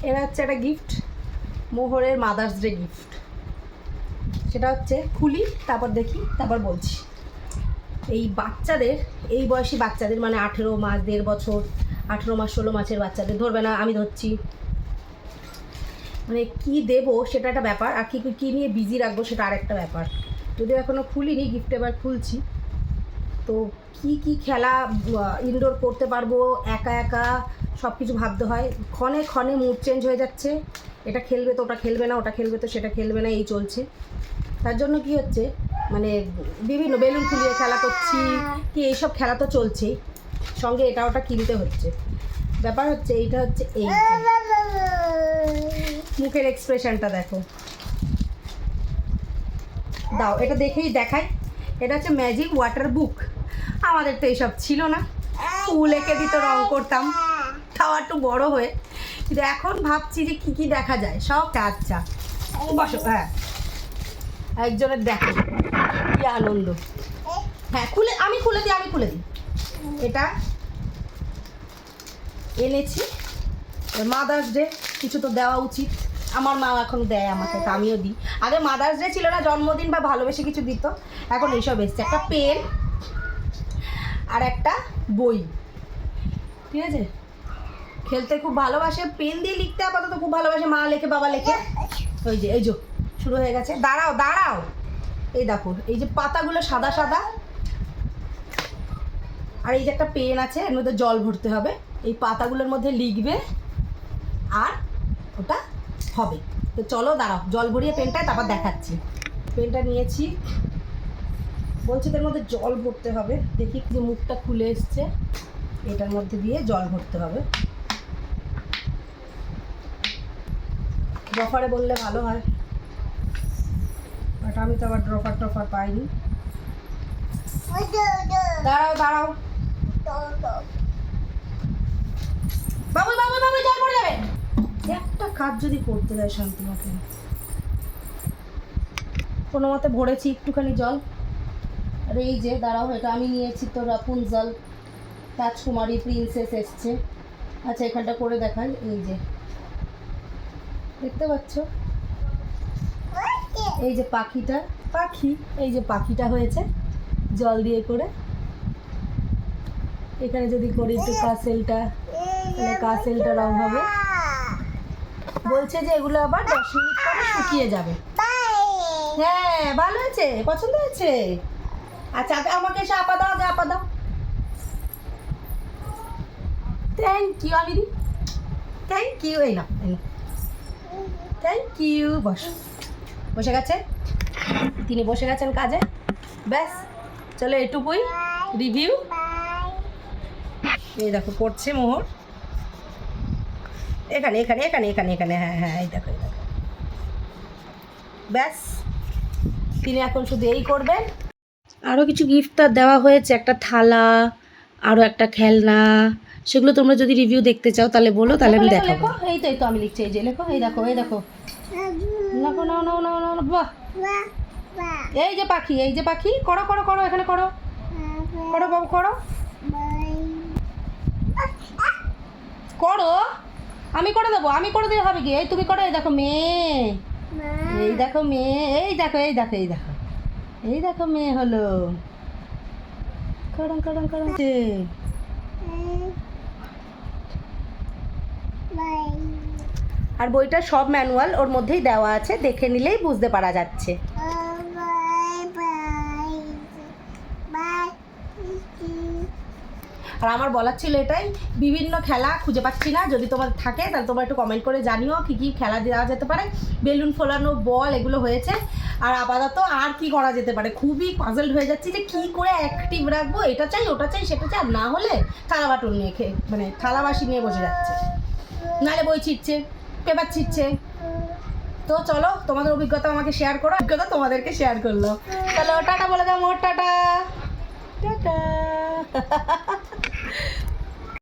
এরা হচ্ছে একটা গিফট, মোহরের মাদার্স ডে গিফট। সেটা হচ্ছে খুলি, তারপর দেখি, তারপর বলছি। এই বাচ্চাদের, এই বয়সী বাচ্চাদের, মানে 18 মাস, 1.5 বছর, 18 মাস 16 মাসের বাচ্চাদের ধরবে না, আমি ধরছি। মানে কী দেবো সেটা একটা ব্যাপার, আর কী নিয়ে বিজি রাখবো সেটা আরেকটা ব্যাপার। যদিও এখনও খুলিনি, গিফট এবার খুলছি। তো কি খেলা ইনডোর করতে পারবো, একা একা সব কিছু ভাবতে হয়। ক্ষণে ক্ষণে মুড চেঞ্জ হয়ে যাচ্ছে, এটা খেলবে তো ওটা খেলবে না, ওটা খেলবে তো সেটা খেলবে না, এই চলছে। তার জন্য কি হচ্ছে, মানে বিভিন্ন বেলুন ফুলিয়ে খেলা করছি, কি এইসব খেলা তো চলছেই, সঙ্গে এটা ওটা কিনতে হচ্ছে। ব্যাপার হচ্ছে এইটা হচ্ছে এই মুখের এক্সপ্রেশনটা দেখো, দাও এটা দেখেই দেখাই। এটা হচ্ছে ম্যাজিক ওয়াটার বুক। আমাদের তো এইসব ছিল না, ফুল এঁকে দিত, রং করতাম, তাও একটু বড়ো হয়ে। কিন্তু এখন ভাবছি যে কী দেখা যায় সব। আচ্ছা বসো, হ্যাঁ একজনের দেখো কি আনন্দ। হ্যাঁ আমি খুলে দিই। এটা এনেছি মাদার্স ডে, কিছু তো দেওয়া উচিত। আমার মা এখন দেয় আমাকে, তো আমিও দিই। আগে মাদার্স ডে ছিল না, জন্মদিন বা ভালোবেসে কিছু দিত, এখন এইসব এসছে। একটা পেন আর একটা বই, ঠিক আছে। খেলতে খুব ভালোবাসে, পেন দিয়ে লিখতে আপাতত খুব ভালোবাসে, মা লেখে বাবা লেখে। ওই যে শুরু হয়ে গেছে। দাঁড়াও, এই দেখো এই যে পাতাগুলো সাদা সাদা, আর এই যে একটা পেন আছে, এর মধ্যে জল ভরতে হবে, এই পাতাগুলোর মধ্যে লিখবে আর ওটা হবে। তো চলো দাঁড়াও, জল ভরিয়ে পেনটায় তারপর দেখাচ্ছি। পেনটা নিয়েছি, বলছি এর মধ্যে জল ভরতে হবে। দেখি যে মুখটা খুলে এসছে, এটার মধ্যে দিয়ে জল ভরতে হবে। ড্রপারে বললে ভালো হয়, বাট আমি তো আবার ড্রপার পাইনি। দাঁড়াও বাবু জল পড়ে যাবে। একটা কাজ যদি করতে হয় শান্তি মতো, কোনো মতে ভরেছি একটুখানি জল। আর এই যে দাঁড়াও, এটা আমি নিয়েছি তো রাপুনজল, রাজকুমারী প্রিন্সেস এসছে। আচ্ছা এখানটা করে দেখাই, এই যে দেখতে পাচ্ছ, এই যে পাখি, এই যে পাখিটা হয়েছে জল দিয়ে করে। এখানে যদি করি একটু কাসেলটা, তাহলে কাসেলটা রং হবে। বলছে যে এগুলো আবার 10 মিনিট পরে শুকিয়ে যাবে। হ্যাঁ ভালো হয়েছে, পছন্দ হয়েছে। আচ্ছা আমাকে এসে আপা দাও। থ্যাংক ইউ, আমি দিই। থ্যাংক ইউ, এই না থ্যাংক ইউ। বসে গেছে, তিনি বসে গেছেন কাজে। ব্যাস চলো এটুকুই রিভিউ। এই দেখো করছে মোহর, এখানে, হ্যাঁ এই দেখো। ব্যাস তিনি এখন শুধু এই করবেন। আরও কিছু গিফট তার দেওয়া হয়েছে, একটা থালা, আরও একটা খেলনা। সেগুলো তোমরা যদি রিভিউ দেখতে চাও তাহলে বলো, তাহলে আমি দেখাবো। এই তো আমি লিখছি, এই যে লেখো, এই দেখো লেখো। বাহ, এই যে পাখি, করো এখানে করো বাবু, করো। আমি করে দেবো হবে কি? এই তুমি করো। এই দেখো মেয়ে, এই দেখো মেয়ে হলো। আর বইটা সব ম্যানুয়াল ওর মধ্যেই দেওয়া আছে, দেখে নিলেই বুঝতে পারা যাচ্ছে। আর আমার বলার ছিল এটাই, বিভিন্ন খেলা খুঁজে পাচ্ছি না, যদি তোমার থাকে তাহলে তোমরা একটু কমেন্ট করে জানিও কী খেলা দেওয়া যেতে পারে। বেলুন ফোলানো, বল এগুলো হয়েছে, আর আপাতত আর কি করা যেতে পারে। খুবই পাজলড হয়ে যাচ্ছি যে কী করে অ্যাক্টিভ রাখবো, এটা চাই ওটা চাই সেটা চাই, আর না হলে থালা বাটন নিয়ে মানে থালাবাসি নিয়ে বসে যাচ্ছে, নাহলে বই ছিটছে, পেপার ছিটছে। তো চলো তোমাদের অভিজ্ঞতা আমাকে শেয়ার করো, অভিজ্ঞতা তোমাদেরকে শেয়ার করলো। চলো টাটা বলে দাও মোর, টাটা।